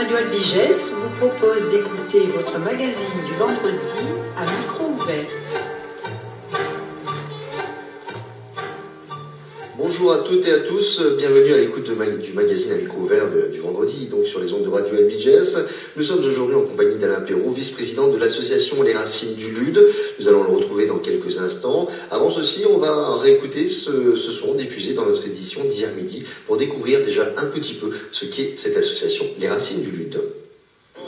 Radio Albigès vous propose d'écouter votre magazine du vendredi à micro ouvert. Bonjour à toutes et à tous, bienvenue à l'écoute du magazine à micro ouvert du vendredi, donc sur les ondes de Radio Albigès. Nous sommes aujourd'hui en compagnie d'Alain Perrault, vice-président de l'association Les Racines du Lude. Nous allons le retrouver dans quelques instants. Avant ceci, on va réécouter ce son diffusé dans notre édition d'hier midi pour découvrir déjà un petit peu ce qu'est cette association Les Racines du Lude.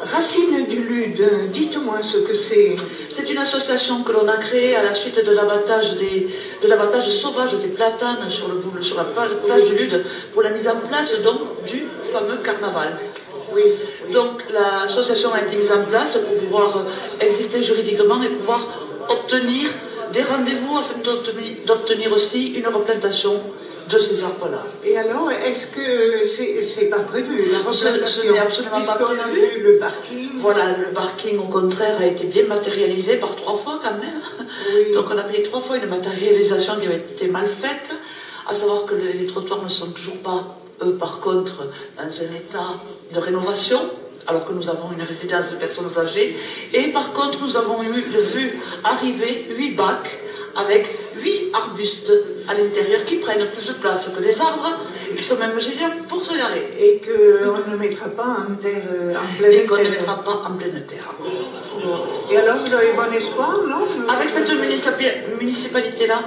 Racines du Lude, dites-moi ce que c'est. C'est une association que l'on a créée à la suite de l'abattage sauvage des platanes sur la plage du Lude pour la mise en place donc du fameux carnaval. Oui. Donc l'association a été mise en place pour pouvoir exister juridiquement et pouvoir obtenir des rendez-vous afin d'obtenir aussi une replantation de ces arbres-là. Et alors, est-ce que c'est pas prévu, la replantation? Ce n'est absolument pas prévu. On a vu le parking. Voilà, le parking, au contraire, a été bien matérialisé par 3 fois quand même. Oui. Donc on a payé 3 fois une matérialisation qui avait été mal faite, à savoir que les trottoirs ne sont toujours pas, par contre, dans un état de rénovation, alors que nous avons une résidence de personnes âgées. Et par contre, nous avons vu arriver 8 bacs avec 8 arbustes à l'intérieur qui prennent plus de place que les arbres et qui sont même géniaux pour se garer. Et qu'on ne mettra pas en terre, en pleine terre. Et qu'on ne mettra pas en pleine terre. Et alors, vous avez bon espoir, non? Avec cette municipalité-là,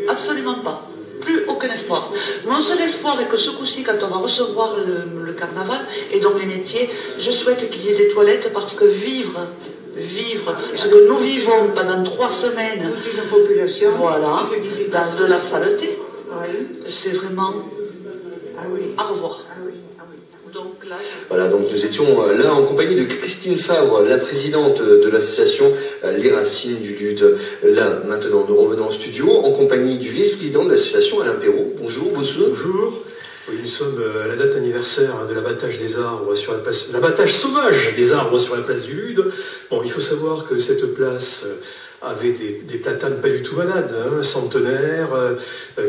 absolument pas. Plus aucun espoir. Mon seul espoir est que ce coup-ci, quand on va recevoir le carnaval, et donc les métiers, je souhaite qu'il y ait des toilettes parce que vivre ce que nous vivons pendant 3 semaines, toute une population, voilà, dans de la saleté, oui. C'est vraiment à revoir. Ah oui. Donc là, Voilà, donc nous étions là en compagnie de Christine Favre, la présidente de l'association Les Racines du Lude. Là, maintenant, nous revenons en studio en compagnie du vice-président de l'association, Alain Perrault. Bonjour, bonsoir. Bonjour. Oui, nous sommes à la date anniversaire de l'abattage des arbres sur la place, l'abattage sauvage des arbres sur la place du Lude. Bon, il faut savoir que cette place avait des platanes pas du tout malades, centenaires,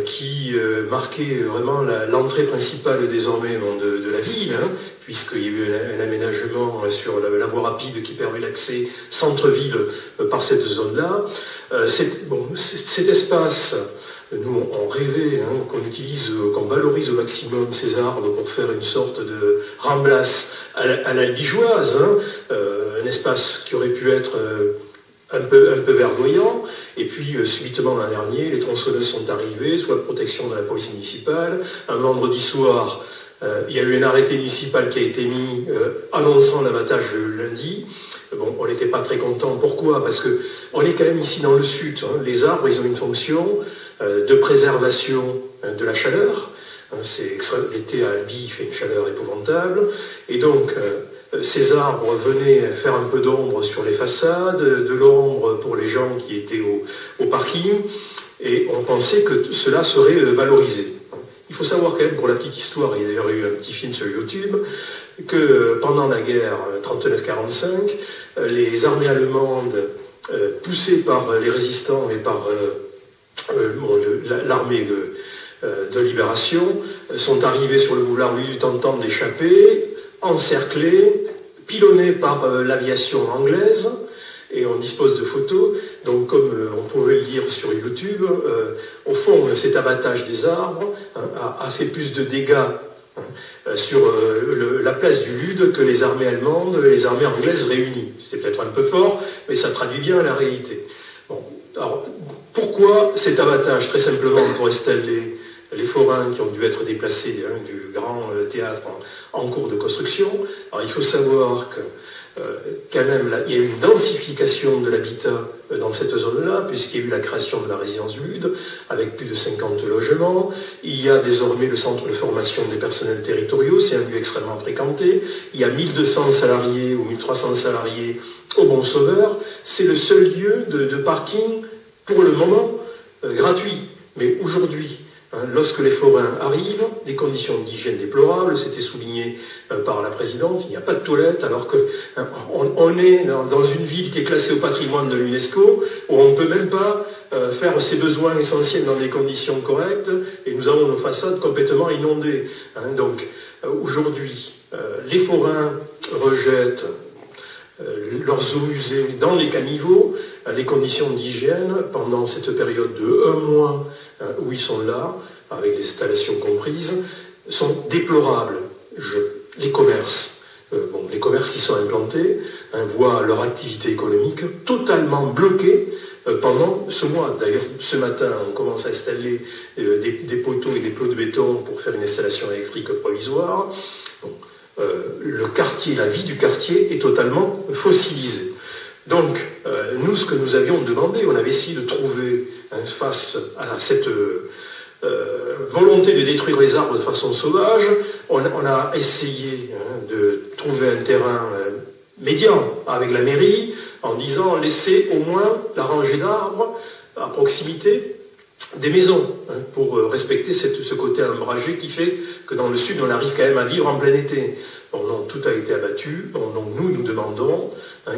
qui marquaient vraiment l'entrée principale désormais de la ville, puisqu'il y a eu un aménagement sur la voie rapide qui permet l'accès centre-ville par cette zone-là. Cet espace, nous on rêvait qu'on valorise au maximum ces arbres pour faire une sorte de remblasse à la ligeoise, un espace qui aurait pu être un peu verdoyant, et puis subitement l'an dernier, les tronçonneuses sont arrivées sous la protection de la police municipale. Un vendredi soir, il y a eu un arrêté municipal qui a été mis annonçant l'abattage lundi. Bon, on n'était pas très contents. Pourquoi? Parce que on est quand même ici dans le sud. Les arbres, ils ont une fonction de préservation de la chaleur. L'été à Albi, il fait une chaleur épouvantable. Et donc, ces arbres venaient faire un peu d'ombre sur les façades, de l'ombre pour les gens qui étaient au parking. Et on pensait que cela serait valorisé. Il faut savoir quand même, pour la petite histoire, il y a d'ailleurs eu un petit film sur YouTube, que pendant la guerre 39-45, les armées allemandes, poussées par les résistants et par l'armée de libération, sont arrivées sur le boulevard Louis, tentant d'échapper, encerclées, pilonnées par l'aviation anglaise, et on dispose de photos. Donc, comme on pouvait le lire sur YouTube, au fond, cet abattage des arbres a fait plus de dégâts sur la place du Lude que les armées allemandes et les armées anglaises réunies. C'était peut-être un peu fort, mais ça traduit bien la réalité. Bon, alors, pourquoi cet abattage? Très simplement pour installer les forains qui ont dû être déplacés du grand théâtre en cours de construction. Alors, il faut savoir que quand même, là, il y a eu une densification de l'habitat dans cette zone-là, puisqu'il y a eu la création de la résidence Lude, avec plus de 50 logements. Il y a désormais le centre de formation des personnels territoriaux, c'est un lieu extrêmement fréquenté. Il y a 1200 salariés ou 1300 salariés au Bon Sauveur. C'est le seul lieu de parking, pour le moment, gratuit. Mais aujourd'hui, lorsque les forains arrivent, des conditions d'hygiène déplorables, c'était souligné par la présidente, il n'y a pas de toilette, alors qu'on est dans une ville qui est classée au patrimoine de l'UNESCO, où on ne peut même pas faire ses besoins essentiels dans des conditions correctes, et nous avons nos façades complètement inondées. Donc, aujourd'hui, les forains rejettent leurs eaux usées dans les caniveaux, les conditions d'hygiène pendant cette période de 1 mois où ils sont là, avec les installations comprises, sont déplorables. Les commerces qui sont implantés voient leur activité économique totalement bloquée pendant ce mois. D'ailleurs, ce matin, on commence à installer des poteaux et des plots de béton pour faire une installation électrique provisoire. Donc, le quartier, la vie du quartier est totalement fossilisée. Donc, nous, ce que nous avions demandé, on avait essayé de trouver, face à cette volonté de détruire les arbres de façon sauvage, on a essayé de trouver un terrain médian avec la mairie, en disant laissez au moins la rangée d'arbres à proximité des maisons, pour respecter ce côté ombragé qui fait que dans le sud on arrive quand même à vivre en plein été. Bon, non, tout a été abattu, donc nous demandons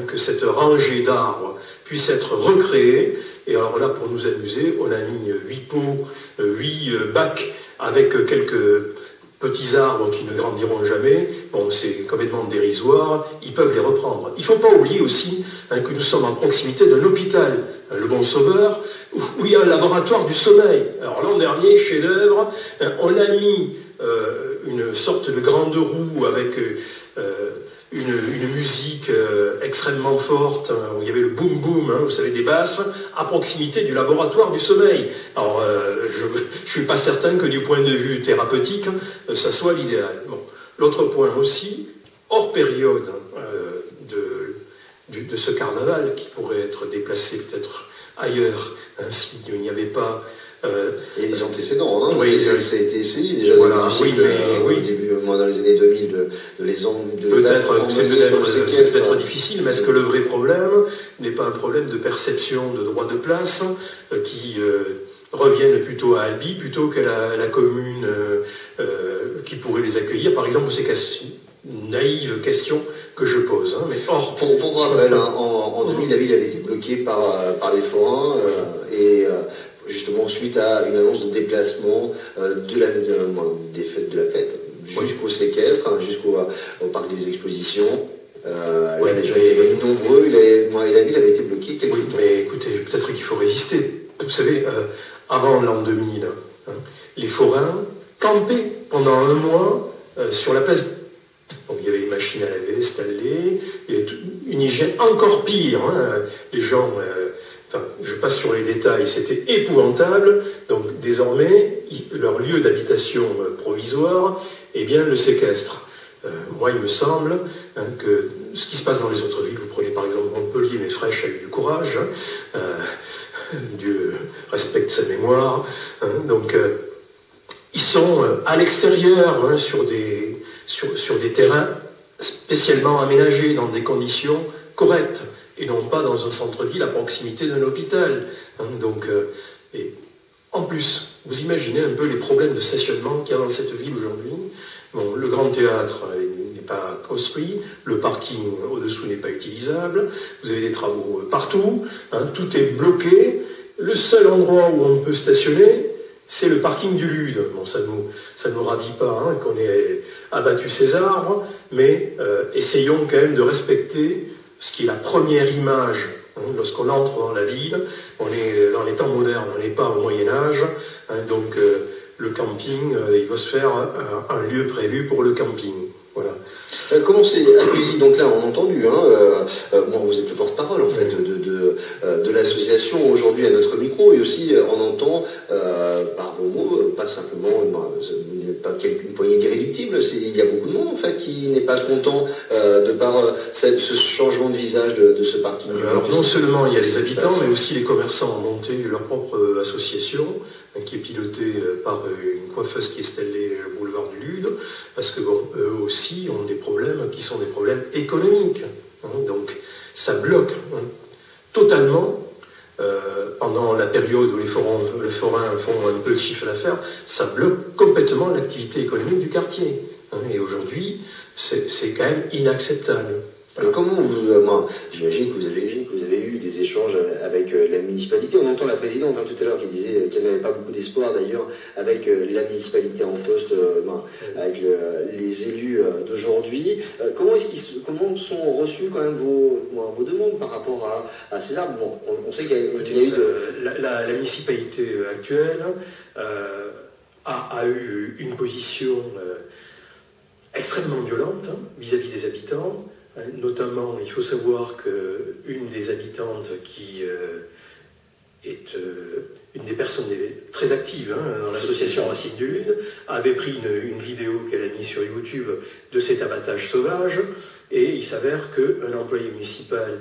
que cette rangée d'arbres puisse être recréée, et alors là pour nous amuser, on a mis 8 pots, 8 bacs avec quelques petits arbres qui ne grandiront jamais. Bon, c'est complètement dérisoire, ils peuvent les reprendre. Il ne faut pas oublier aussi que nous sommes en proximité d'un hôpital, le Bon Sauveur, où il y a un laboratoire du sommeil. Alors l'an dernier, chef-d'œuvre, on a mis une sorte de grande roue avec une musique extrêmement forte, où il y avait le boum boum, vous savez, des basses, à proximité du laboratoire du sommeil. Alors, je ne suis pas certain que du point de vue thérapeutique, ça soit l'idéal. Bon. L'autre point aussi, hors période de ce carnaval, qui pourrait être déplacé peut-être ailleurs, s'il n'y avait pas... Il y a des antécédents, oui, ça a été essayé déjà dans les années 2000 de les c'est peut-être difficile, mais est-ce que le vrai problème n'est pas un problème de perception de droit de place qui reviennent plutôt à Albi plutôt qu'à la commune qui pourrait les accueillir? Par exemple, c'est une naïve question que je pose. Mais or, pour rappel, en 2000, la ville avait été bloquée par les forains et justement suite à une annonce de déplacement des fêtes de la fête jusqu'au séquestre, jusqu'au parc des expositions. Les gens étaient venus nombreux et la ville avait été bloquée quelques temps. Mais écoutez, peut-être qu'il faut résister. Vous savez, avant l'an 2000, les forains campaient pendant 1 mois sur la place. Donc il y avait des machines à laver installées, et une hygiène encore pire. Les gens... je passe sur les détails, c'était épouvantable. Donc désormais, leur lieu d'habitation provisoire est bien le séquestre. Moi, il me semble que ce qui se passe dans les autres villes, vous prenez par exemple Montpellier, mais Fraîche a eu du courage, Dieu respecte sa mémoire. Donc ils sont à l'extérieur, sur des terrains spécialement aménagés, dans des conditions correctes, et non pas dans un centre-ville à proximité d'un hôpital. Et en plus, vous imaginez un peu les problèmes de stationnement qu'il y a dans cette ville aujourd'hui. Bon, le grand théâtre n'est pas construit, le parking au-dessous n'est pas utilisable, vous avez des travaux partout, tout est bloqué. Le seul endroit où on peut stationner, c'est le parking du Lude. Bon, ça nous ravit pas qu'on ait abattu ces arbres, mais essayons quand même de respecter ce qui est la première image. Lorsqu'on entre dans la ville, on est dans les temps modernes, on n'est pas au Moyen-Âge, donc le camping, il va se faire un lieu prévu pour le camping. Voilà. Comment c'est accueilli? Donc là, on a entendu, vous êtes le porte-parole en fait de l'association aujourd'hui à notre micro, et aussi on entend par vos mots, pas simplement, vous n'êtes pas une poignée d'irréductibles, il y a beaucoup de monde en fait qui n'est pas content de par ce changement de visage de ce parking. Alors non seulement il y a les habitants, mais aussi les commerçants ont monté leur propre association, qui est pilotée par une coiffeuse qui est installée au boulevard du Lude, parce que eux aussi ont des problèmes qui sont des problèmes économiques. Donc ça bloque totalement, pendant la période où les forains font un peu de chiffre d'affaires, ça bloque complètement l'activité économique du quartier. Et aujourd'hui, c'est quand même inacceptable. Alors comment j'imagine que vous avez eu des des échanges avec la municipalité. On entend la présidente tout à l'heure qui disait qu'elle n'avait pas beaucoup d'espoir d'ailleurs avec la municipalité en poste, avec les élus d'aujourd'hui. Comment sont reçues quand même vos demandes par rapport à ces arbres? Bon, on sait qu'il y a eu la municipalité actuelle a eu une position extrêmement violente vis-à-vis des habitants. Notamment, il faut savoir qu'une des habitantes qui est une des personnes très actives dans l'association Racines du Lude avait pris une vidéo qu'elle a mise sur YouTube de cet abattage sauvage, et il s'avère qu'un employé municipal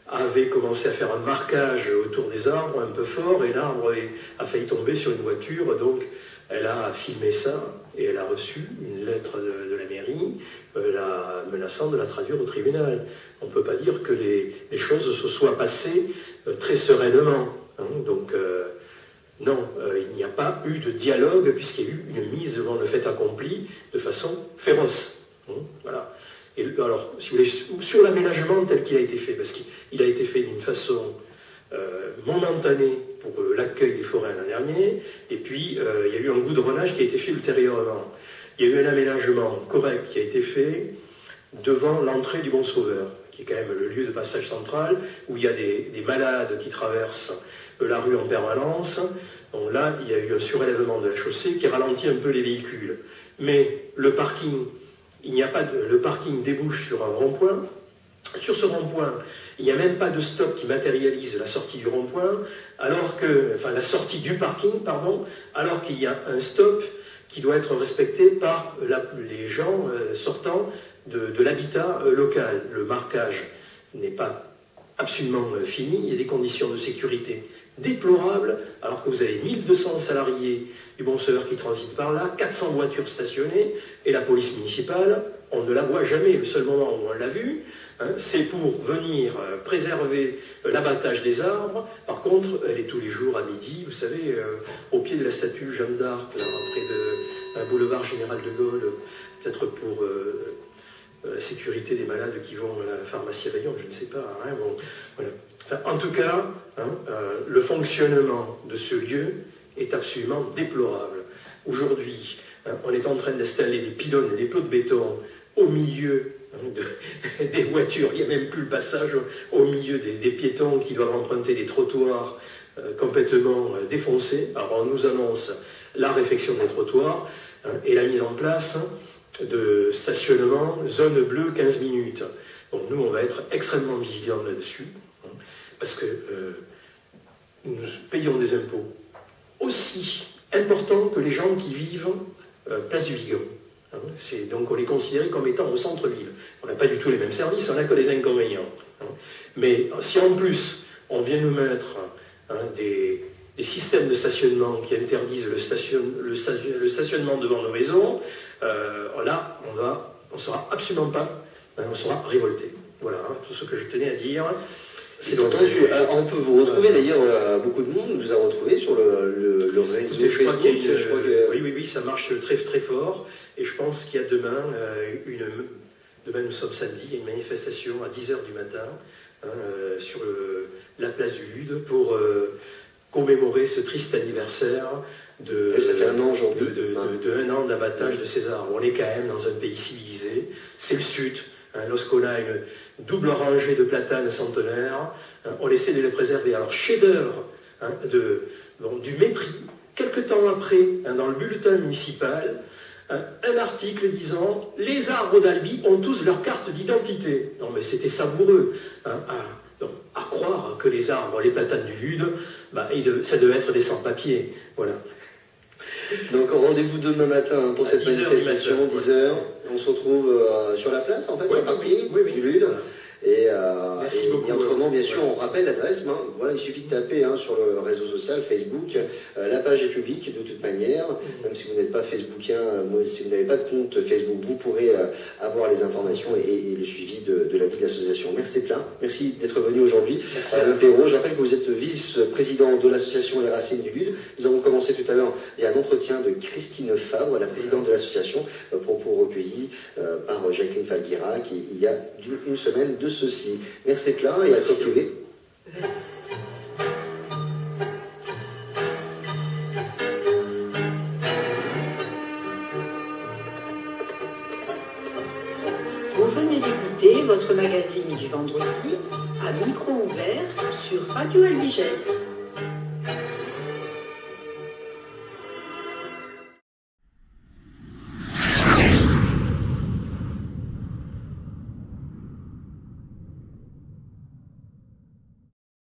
avait commencé à faire un marquage autour des arbres un peu fort, et l'arbre a failli tomber sur une voiture. Donc elle a filmé ça et elle a reçu une lettre de la mairie la menaçant de la traduire au tribunal. On ne peut pas dire que les choses se soient passées très sereinement. Donc non, il n'y a pas eu de dialogue puisqu'il y a eu une mise devant le fait accompli de façon féroce. Voilà. Et alors, si vous voulez, sur l'aménagement tel qu'il a été fait, parce qu'il a été fait d'une façon momentanée pour l'accueil des forêts l'an dernier, et puis il y a eu un goudronnage qui a été fait ultérieurement. Il y a eu un aménagement correct qui a été fait devant l'entrée du Bon Sauveur, qui est quand même le lieu de passage central, où il y a des malades qui traversent la rue en permanence. Donc là, il y a eu un surélèvement de la chaussée qui ralentit un peu les véhicules. Mais le parking, le parking débouche sur un rond-point. Sur ce rond-point, il n'y a même pas de stop qui matérialise la sortie du rond-point, la sortie du parking, pardon, alors qu'il y a un stop qui doit être respecté par les gens sortant de l'habitat local. Le marquage n'est pas absolument fini, il y a des conditions de sécurité déplorables, alors que vous avez 1200 salariés du Bon Sauveur qui transitent par là, 400 voitures stationnées, et la police municipale, on ne la voit jamais. Le seul moment où on l'a vue, c'est pour venir préserver l'abattage des arbres. Par contre, elle est tous les jours à midi, vous savez, au pied de la statue Jeanne d'Arc, près de boulevard Général de Gaulle, peut-être pour la sécurité des malades qui vont à la pharmacie Rayon, je ne sais pas. Bon, voilà. Enfin, en tout cas, le fonctionnement de ce lieu est absolument déplorable. Aujourd'hui, on est en train d'installer des pylônes et des plots de béton au milieu des voitures. Il n'y a même plus le passage au milieu des piétons qui doivent emprunter des trottoirs complètement défoncés. Alors on nous annonce la réfection des trottoirs et la mise en place de stationnement zone bleue 15 minutes. Donc nous, on va être extrêmement vigilants là-dessus, parce que nous payons des impôts aussi importants que les gens qui vivent place du Vigan. Donc on les considère comme étant au centre-ville. On n'a pas du tout les mêmes services, on n'a que les inconvénients. Mais si en plus on vient nous mettre des systèmes de stationnement qui interdisent le stationnement devant nos maisons, là on sera absolument pas, on sera révolté. Voilà tout ce que je tenais à dire. C'est entendu. On peut vous retrouver d'ailleurs, beaucoup de monde nous a retrouvés sur le réseau Facebook. Oui, ça marche très très fort. Et je pense qu'il y a demain, demain nous sommes samedi, il y a une manifestation à 10h du matin sur la place du Lude pour commémorer ce triste anniversaire ça fait un an aujourd'hui. De un an d'abattage de ces arbres. On est quand même dans un pays civilisé. C'est le Sud. Lorsqu'on a une double rangée de platanes centenaires, on essaie de les préserver. Alors, chef-d'œuvre du mépris, quelque temps après, dans le bulletin municipal, un article disant « Les arbres d'Albi ont tous leur carte d'identité ». Non, mais c'était savoureux. À croire que les arbres, les platanes du Lude, ça devait être des sans-papiers. Voilà. Donc rendez-vous demain matin pour cette manifestation, 10h. On se retrouve sur la place, en fait, sur le parking du Lude. Voilà. Et autrement, bien sûr, on rappelle l'adresse. Voilà, il suffit de taper sur le réseau social Facebook. La page est publique de toute manière. Même si vous n'êtes pas Facebookien, si vous n'avez pas de compte Facebook, vous pourrez avoir les informations et le suivi de la vie de l'association. Merci plein. Merci d'être venu aujourd'hui. Alain Perrault, je rappelle que vous êtes vice-président de l'association Les Racines du Lude. Nous avons commencé tout à l'heure. Il y a un entretien de Christine Favre, la présidente de l'association, propos recueillis par Jacqueline Falguira, qui il y a une semaine, 2 de ceci. Merci Clara et à toi privé. Vous venez d'écouter votre magazine du vendredi à micro ouvert sur Radio Albigès.